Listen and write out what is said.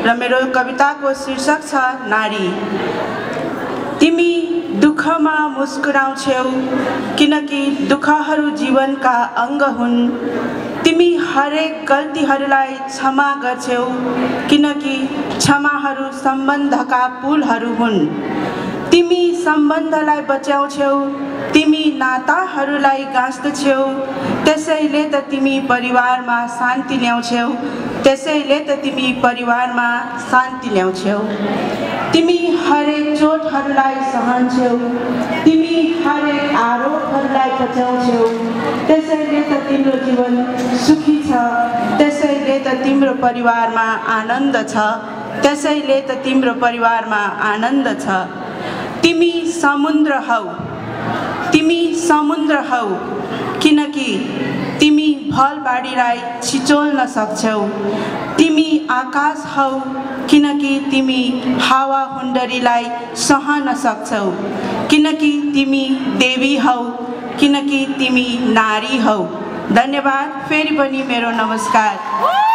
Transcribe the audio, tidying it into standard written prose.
र मेरो कविताको शीर्षक छ नारी। तिमी दुःखमा मुस्कुराउँछौ किनकि दुःखहरू जीवनका अङ्ग हुन्। तिमी हरेक गल्तीहरूलाई क्षमा गर्छौ किनकि क्षमाहरू सम्बन्धका पुलहरू हुन्। तिमी सम्बन्धलाई बचाउँछौ, तिमी नाताहरूलाई गाँस्दछौ, त्यसैले त तिमी परिवारमा शान्ति ल्याउँछौ, त्यसैले त तिमी परिवारमा शान्ति ल्याउँछौ। तिमी हरेक चोटहरूलाई सहन्छौ, तिमी हरेक आरोपहरूलाई बचाउँछौ, त्यसैले त तिम्रो जीवन सुखी छ, त्यसैले त तिम्रो परिवारमा आनन्द छ, त्यसैले त तिम्रो परिवारमा आनन्द छ। तिमी समुद्र हौ, तिमी समुद्र हौ किनकि तिमी भलबाढीलाई छिचोल्न सक्छौ। तिमी आकाश हौ किनकि तिमी हावा हुन्डरीलाई सहन सक्छौ, किनकि तिमी देवी हौ, किनकि तिमी नारी हौ। धन्यवाद। फेरि पनि मेरो नमस्कार।